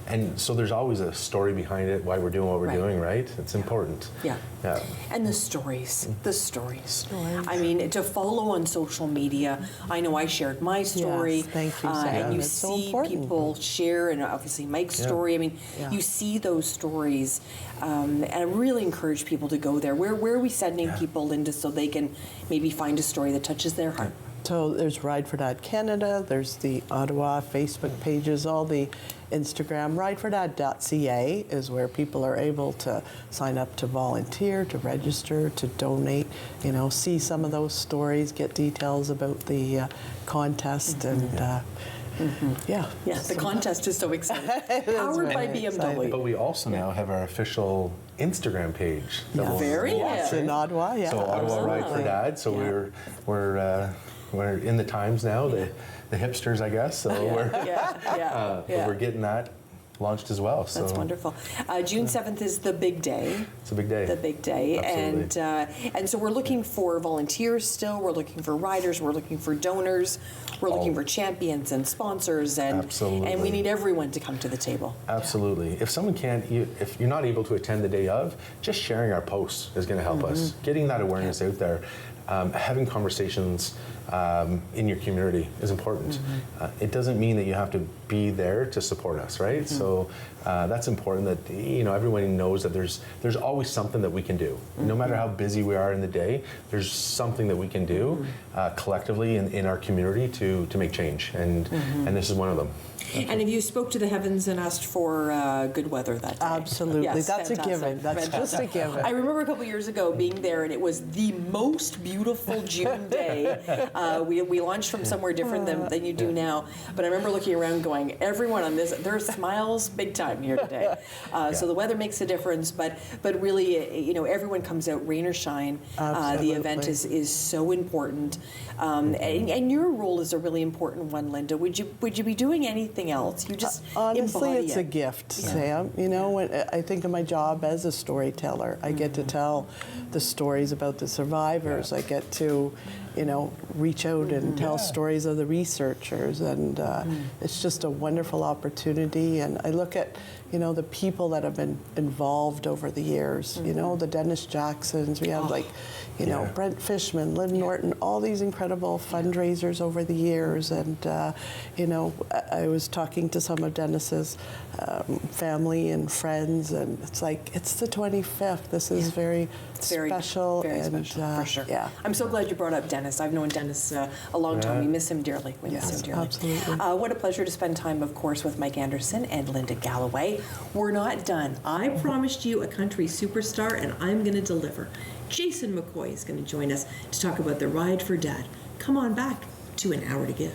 and so there's always a story behind it, why we're doing what we're doing, right? It's important. Yeah. And the stories. I mean, to follow on social media, I know I shared my story. Yes, thank you, Sam. And you It's so see important. people share, and obviously Mike's story. I mean, you see those stories, and I really encourage people to go there. Where are we sending people, Linda, so they can maybe find a story that touches their heart? So there's Ride for Dad Canada, there's the Ottawa Facebook pages, all the Instagram. RideForDad.ca is where people are able to sign up to volunteer, to register, to donate, you know, see some of those stories, get details about the contest, and the contest is so exciting. Powered by BMW. But we also now have our official Instagram page. Yes, in Ottawa, So Ottawa Ride for Dad. So we're in the times now, the hipsters, I guess. So we're getting that launched as well. So that's wonderful. June 7th is the big day. It's a big day. The big day. Absolutely. And so we're looking for volunteers still, we're looking for riders, we're looking for donors, we're looking for champions and sponsors, and we need everyone to come to the table. Absolutely. If someone can't, if you're not able to attend the day of, just sharing our posts is going to help us. Getting that awareness out there. Having conversations in your community is important. It doesn't mean that you have to be there to support us, right? So that's important that, you know, everyone knows that there's always something that we can do. No matter how busy we are in the day, there's something that we can do collectively in our community to make change, and this is one of them. And if you spoke to the heavens and asked for good weather that day? Absolutely. Yes, that's fantastic. a given. That's just a given. I remember a couple years ago being there, and it was the most beautiful June day. We launched from somewhere different than you do now, but I remember looking around going, everyone on this, there are smiles big time here today. So the weather makes a difference, but really, you know, everyone comes out, rain or shine. The event is so important. And your role is a really important one, Linda. Would you be doing anything else? You just honestly, it's a it. gift, Sam. You know, when I think of my job as a storyteller, I get to tell the stories about the survivors. I get to, you know, reach out and tell stories of the researchers, and it's just a wonderful opportunity. And I look at, you know, the people that have been involved over the years. You know, the Dennis Jacksons. We have you know, Brent Fishman, Liv Norton, all these incredible fundraisers over the years. And, you know, I was talking to some of Dennis's family and friends, and it's like, it's the 25th. This is very special. Very special, for sure. I'm so glad you brought up Dennis. I've known Dennis a long time. We miss him dearly. Absolutely. What a pleasure to spend time, of course, with Mike Anderson and Linda Galloway. We're not done. I promised you a country superstar, and I'm going to deliver. Jason McCoy is going to join us to talk about the Ride for Dad. Come on back to An Hour to Give.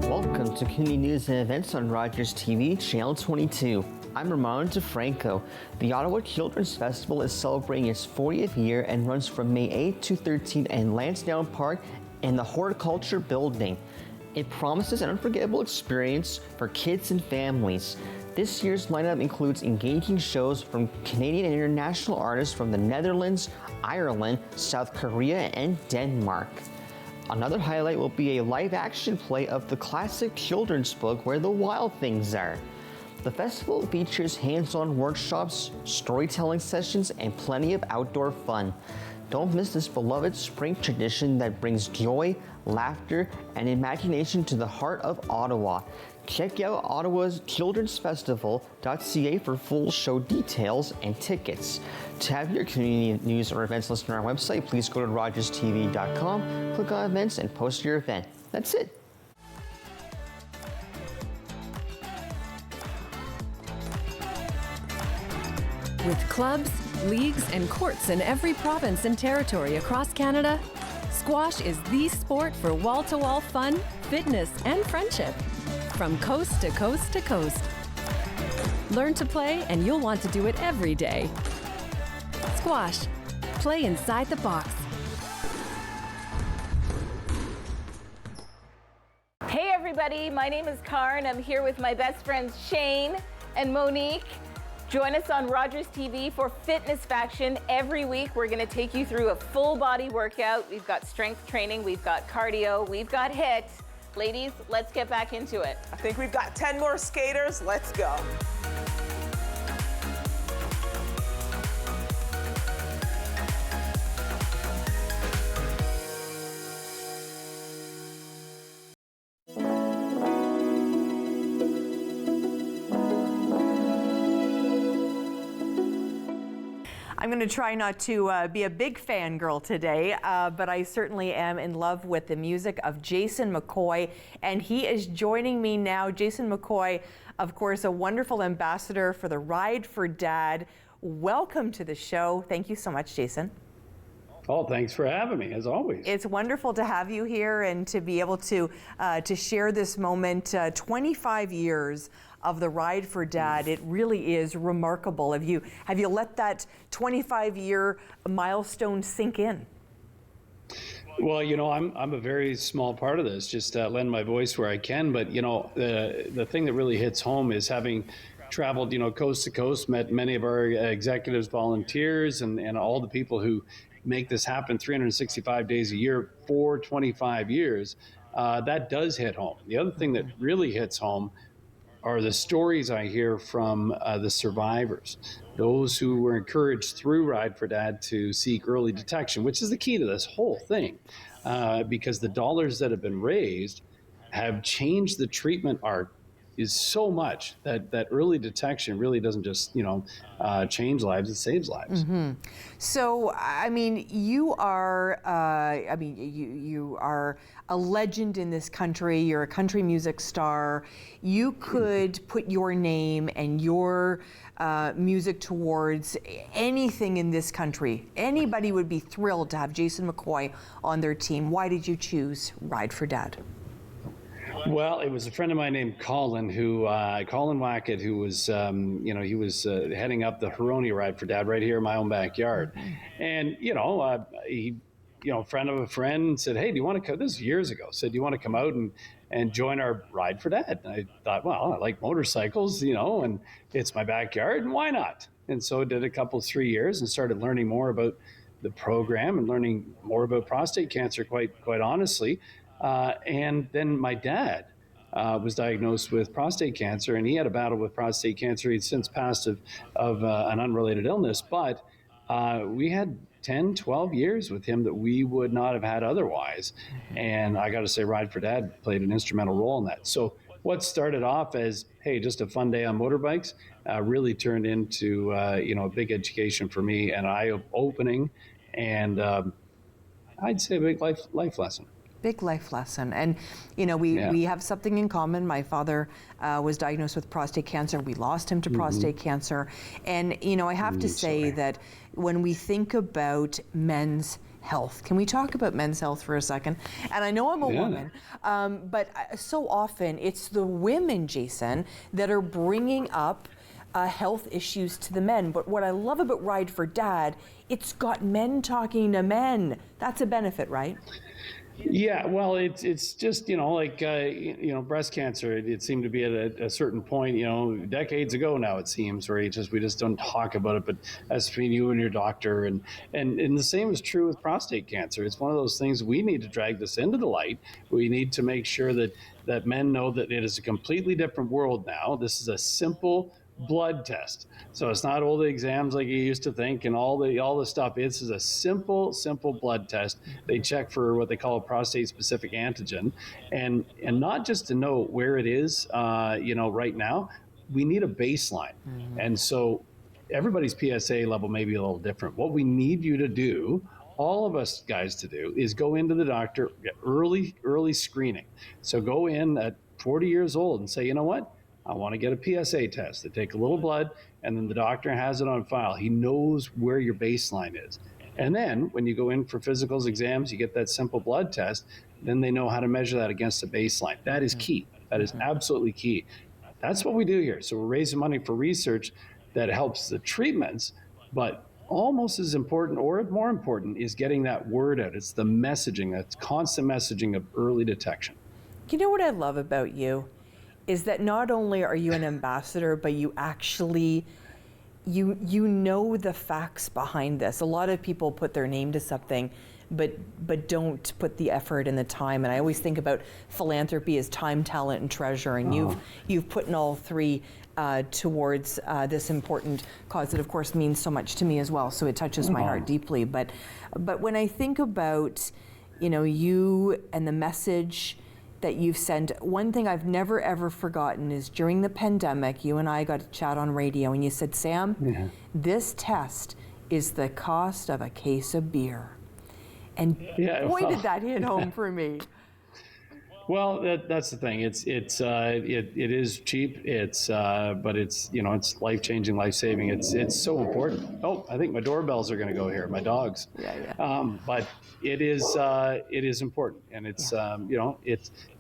Welcome to Community News and Events on Rogers TV, Channel 22. I'm Ramon DeFranco. The Ottawa Children's Festival is celebrating its 40th year and runs from May 8th to 13th in Lansdowne Park in the Horticulture Building. It promises an unforgettable experience for kids and families. This year's lineup includes engaging shows from Canadian and international artists from the Netherlands, Ireland, South Korea, and Denmark. Another highlight will be a live-action play of the classic children's book Where the Wild Things Are. The festival features hands-on workshops, storytelling sessions, and plenty of outdoor fun. Don't miss this beloved spring tradition that brings joy, laughter, and imagination to the heart of Ottawa. Check out Ottawa's Children's Festival.ca for full show details and tickets. To have your community news or events listed on our website, please go to rogerstv.com, click on events, and post your event. That's it. With clubs, leagues, and courts in every province and territory across Canada, squash is the sport for wall-to-wall fun, fitness, and friendship. From coast to coast to coast. Learn to play, and you'll want to do it every day. Squash. Play inside the box. Hey everybody, my name is Karen. I'm here with my best friends Shane and Monique. Join us on Rogers TV for Fitness Faction. Every week we're going to take you through a full body workout. We've got strength training, we've got cardio, we've got HIIT. Ladies, let's get back into it. I think we've got 10 more skaters. Let's go. I'm going to try not to be a big fangirl today, but I certainly am in love with the music of Jason McCoy, and he is joining me now. Jason McCoy, of course, a wonderful ambassador for the Ride for Dad. Welcome to the show. Thank you so much, Jason. Oh, thanks for having me, as always. It's wonderful to have you here and to be able to share this moment. 25 years of the Ride for Dad. It really is remarkable. Have you let that 25-year milestone sink in? Well, you know, I'm a very small part of this, just lend my voice where I can. But, you know, the thing that really hits home is having traveled, you know, coast to coast, met many of our executives, volunteers, and all the people who make this happen 365 days a year for 25 years. That does hit home. The other thing that really hits home are the stories I hear from the survivors, those who were encouraged through Ride for Dad to seek early detection, which is the key to this whole thing, because the dollars that have been raised have changed the treatment arc is so much that early detection really doesn't just, you know, change lives, it saves lives. Mm-hmm. So, I mean, you are, you are a legend in this country. You're a country music star. You could put your name and your music towards anything in this country. Anybody would be thrilled to have Jason McCoy on their team. Why did you choose Ride for Dad? Well, it was a friend of mine named Colin, Colin Wackett, who was, you know, he was heading up the Huroney Ride for Dad right here in my own backyard. And, you know, he, you know, friend of a friend said, hey, do you want to come, this is years ago, said, do you want to come out and join our Ride for Dad? And I thought, well, I like motorcycles, you know, and it's my backyard, and why not? And so I did a couple, 3 years and started learning more about the program and learning more about prostate cancer, quite honestly. And then my dad was diagnosed with prostate cancer, and he had a battle with prostate cancer. He'd since passed of an unrelated illness, but we had 10, 12 years with him that we would not have had otherwise. And I got to say, Ride for Dad played an instrumental role in that. So what started off as, hey, just a fun day on motorbikes, really turned into, you know, a big education for me, an eye-opening, and I'd say a big life lesson. Big life lesson. And, you know, we have something in common. My father was diagnosed with prostate cancer. We lost him to prostate cancer. And, you know, I have to say that when we think about men's health, can we talk about men's health for a second? And I know I'm a woman, but so often it's the women, Jason, that are bringing up health issues to the men. But what I love about Ride for Dad, it's got men talking to men. That's a benefit, right? Yeah, well, it's just, you know, like, you know, breast cancer, it seemed to be at a certain point, you know, decades ago now, it seems, where we just don't talk about it, but that's between you and your doctor. And the same is true with prostate cancer. It's one of those things, we need to drag this into the light. We need to make sure that men know that it is a completely different world now. This is a simple blood test. So it's not all the exams like you used to think and all the stuff. This is a simple blood test. They check for what they call a prostate specific antigen, and not just to know where it is, you know, right now, we need a baseline. And so everybody's PSA level may be a little different. What we need you to do, all of us guys to do, is go into the doctor, get early screening. So go in at 40 years old and say, you know what? I want to get a PSA test. They take a little blood, and then the doctor has it on file. He knows where your baseline is. And then when you go in for physicals, exams, you get that simple blood test, then they know how to measure that against a baseline. That is key. That is absolutely key. That's what we do here. So we're raising money for research that helps the treatments, but almost as important or more important is getting that word out. It's the messaging, that constant messaging of early detection. You know what I love about you is that not only are you an ambassador, but you actually, you know the facts behind this. A lot of people put their name to something, but don't put the effort and the time. And I always think about philanthropy as time, talent, and treasure. And you've put in all three towards this important cause that, of course, means so much to me as well. So it touches my heart deeply. But when I think about, you know, you and the message that you've sent, one thing I've never ever forgotten is during the pandemic, you and I got to chat on radio, and you said, Sam, this test is the cost of a case of beer. And boy, did that hit home for me. Well, that's the thing. It is cheap. But it's, you know, it's life-changing, life-saving. It's so important. Oh, I think my doorbells are going to go here. My dogs. But it is important, and it's you know,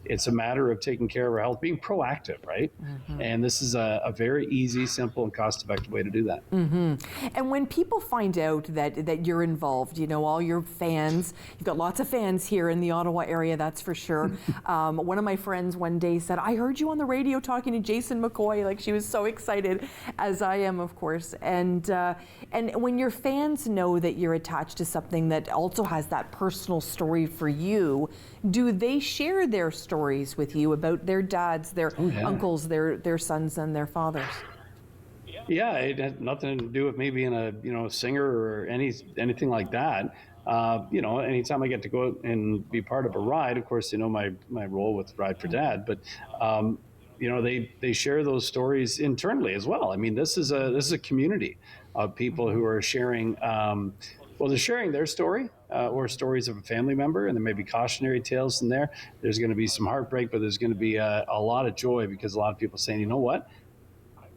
it's a matter of taking care of our health, being proactive, right? And this is a very easy, simple, and cost-effective way to do that. And when people find out that you're involved, you know, all your fans, you've got lots of fans here in the Ottawa area, that's for sure. One of my friends one day said, I heard you on the radio talking to Jason McCoy. Like, she was so excited, as I am, of course. And when your fans know that you're attached to something that also has that personal story for you, do they share their stories with you about their dads, their uncles, their sons, and their fathers? Yeah, it had nothing to do with me being a singer or anything like that. You know, anytime I get to go out and be part of a ride, of course, you know, my role with Ride for Dad, but you know, they share those stories internally as well. I mean, this is a community of people who are sharing. Well, they're sharing their story or stories of a family member, and there may be cautionary tales in there. There's going to be some heartbreak, but there's going to be a lot of joy, because a lot of people saying, you know what,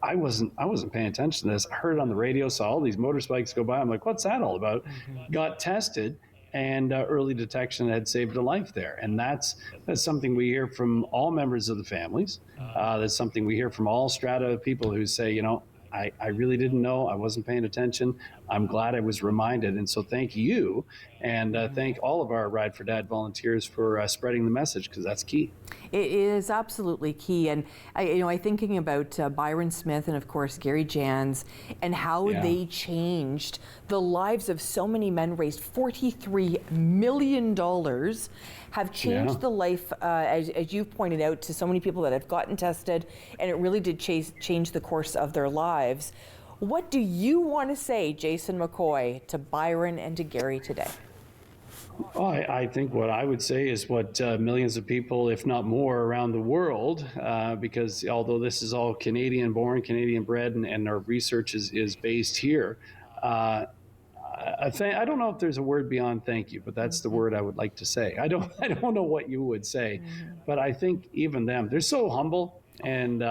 I wasn't paying attention to this. I heard it on the radio, saw all these motorcycles go by. I'm like, what's that all about? Got tested, and early detection had saved a life there. And that's something we hear from all members of the families. That's something we hear from all strata of people who say, you know, I really didn't know. I wasn't paying attention. I'm glad I was reminded. And so thank you. And thank all of our Ride for Dad volunteers for spreading the message, because that's key. It is absolutely key. And I thinking about Byron Smith and, of course, Gary Jans, and how they changed the lives of so many men, raised $43 million, have changed the life, as you've pointed out, to so many people that have gotten tested, and it really did change the course of their lives. What do you want to say, Jason McCoy, to Byron and to Gary today? Oh, I think what I would say is what millions of people, if not more, around the world, because although this is all Canadian-born, Canadian-bred, and our research is based here, I don't know if there's a word beyond thank you, but that's the word I would like to say. I don't know what you would say, but I think even them, they're so humble and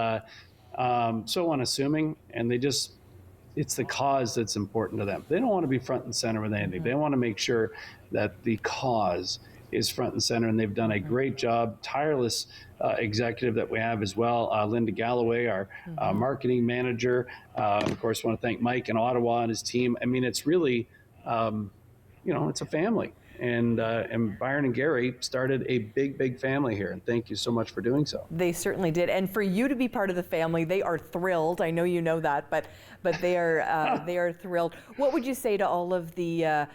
so unassuming, and it's the cause that's important to them. They don't want to be front and center with anything. They want to make sure that the cause is front and center, and they've done a great job. Tireless executive that we have as well, Linda Galloway, our marketing manager. Of course, want to thank Mike in Ottawa and his team. I mean, it's really, it's a family. And Byron and Gary started a big family here, and thank you so much for doing so. They certainly did, and for you to be part of the family, they are thrilled. I know you know that, but they are thrilled. What would you say to all of the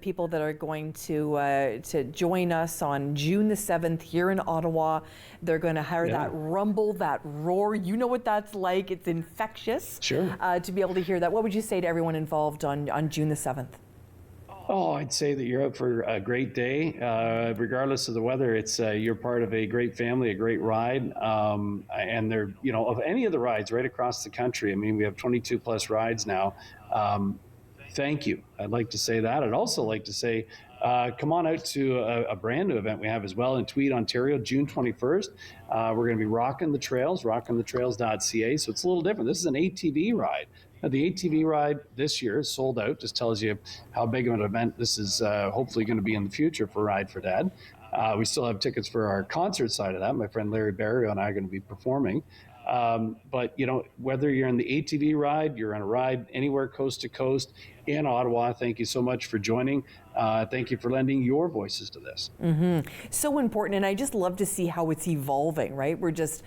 people that are going to join us on June the 7th here in Ottawa? They're going to hear that rumble, that roar. You know what that's like. It's infectious. Sure. To be able to hear that. What would you say to everyone involved on June the 7th? Oh, I'd say that you're out for a great day. Regardless of the weather, it's you're part of a great family, a great ride. And they're, of any of the rides right across the country. I mean, we have 22 plus rides now. Thank you. I'd like to say that. I'd also like to say, come on out to a brand new event we have as well in Tweed, Ontario, June 21st. We're going to be rocking the trails, rockingthetrails.ca. So it's a little different. This is an ATV ride. Now, the ATV ride this year is sold out. Just tells you how big of an event this is hopefully going to be in the future for Ride for Dad. We still have tickets for our concert side of that. My friend Larry Barrio and I are going to be performing. But, you know, whether you're in the ATV ride, you're on a ride anywhere coast to coast in Ottawa, thank you so much for joining. Thank you for lending your voices to this. So important, and I just love to see how it's evolving, right? We're just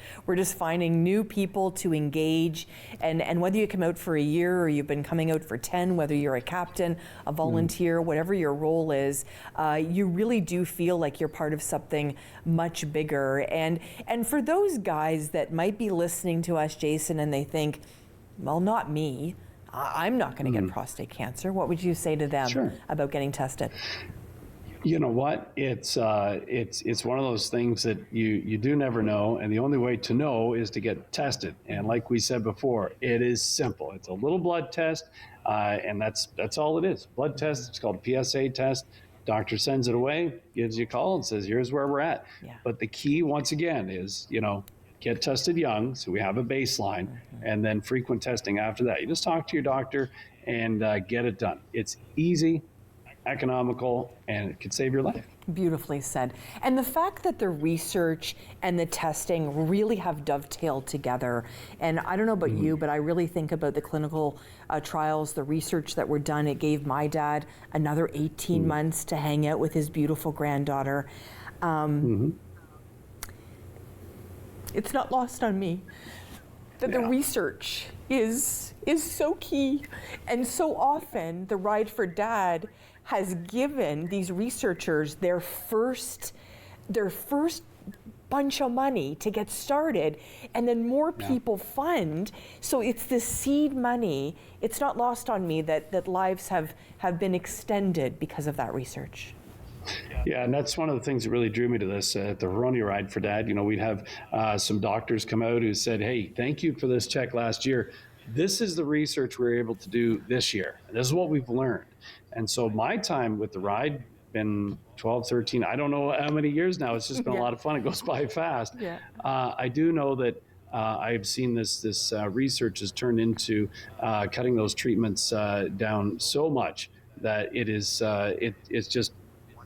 finding new people to engage, and whether you come out for a year or you've been coming out for 10, whether you're a captain, a volunteer, whatever your role is, you really do feel like you're part of something much bigger. And for those guys that might be listening to us, Jason, and they think, well, not me, I'm not going to get prostate cancer. What would you say to them about getting tested? You know what? It's one of those things that you do never know, and the only way to know is to get tested. And like we said before, it is simple. It's a little blood test, and that's all it is. Blood test. It's called a PSA test. Doctor sends it away, gives you a call, and says, "Here's where we're at." But the key, once again, is get tested young, so we have a baseline, and then frequent testing after that. You just talk to your doctor and get it done. It's easy, economical, and it could save your life. Beautifully said. And the fact that the research and the testing really have dovetailed together, and I don't know about you, but I really think about the clinical trials, the research that were done. It gave my dad another 18 months to hang out with his beautiful granddaughter. It's not lost on me that the research is so key, and so often the Ride for Dad has given these researchers their first bunch of money to get started, and then more people fund. So it's the seed money. It's not lost on me that lives have been extended because of that research. Yeah, and that's one of the things that really drew me to this. At the Veroni Ride for Dad, we'd have some doctors come out who said, "Hey, thank you for this check last year. This is the research we were able to do this year. This is what we've learned." And so my time with the ride, been 12, 13, I don't know how many years now. It's just been a lot of fun. It goes by fast. I do know that I've seen this research has turned into cutting those treatments down so much that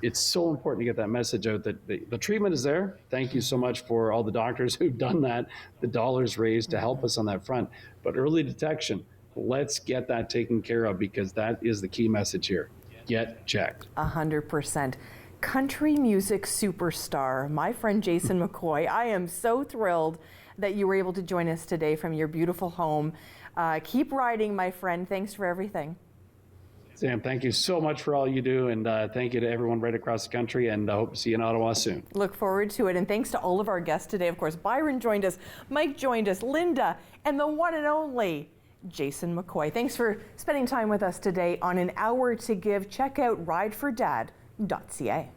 it's so important to get that message out that the treatment is there. Thank you so much for all the doctors who've done that, the dollars raised to help us on that front. But early detection, let's get that taken care of, because that is the key message here. Get checked. 100%. Country music superstar, my friend Jason McCoy, I am so thrilled that you were able to join us today from your beautiful home. Keep riding, my friend. Thanks for everything. Sam, thank you so much for all you do, and thank you to everyone right across the country, and I hope to see you in Ottawa soon. Look forward to it, and thanks to all of our guests today. Of course, Byron joined us, Mike joined us, Linda, and the one and only Jason McCoy. Thanks for spending time with us today on An Hour to Give. Check out ridefordad.ca.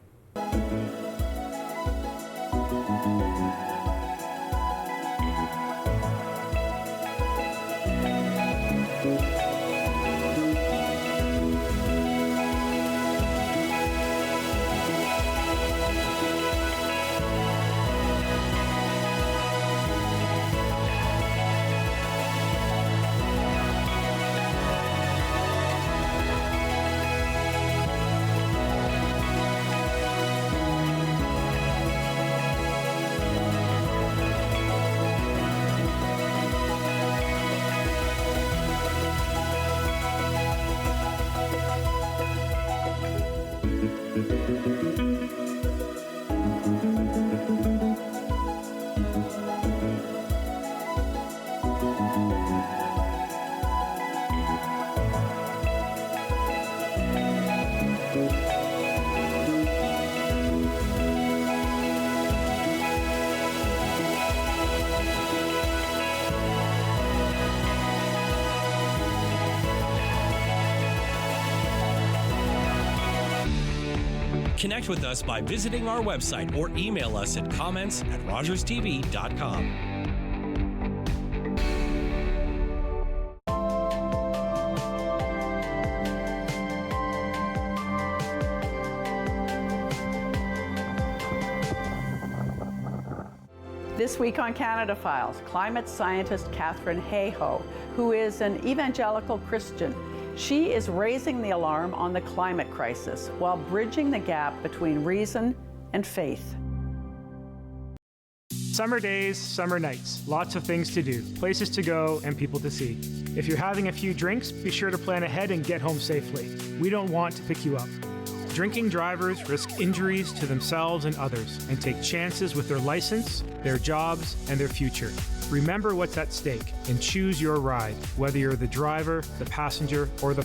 Connect with us by visiting our website or email us at comments@rogerstv.com. This week on Canada Files, climate scientist Catherine Hayhoe, who is an evangelical Christian. She is raising the alarm on the climate crisis while bridging the gap between reason and faith. Summer days, summer nights, lots of things to do, places to go, and people to see. If you're having a few drinks, be sure to plan ahead and get home safely. We don't want to pick you up. Drinking drivers risk injuries to themselves and others and take chances with their license, their jobs, and their future. Remember what's at stake and choose your ride, whether you're the driver, the passenger, or the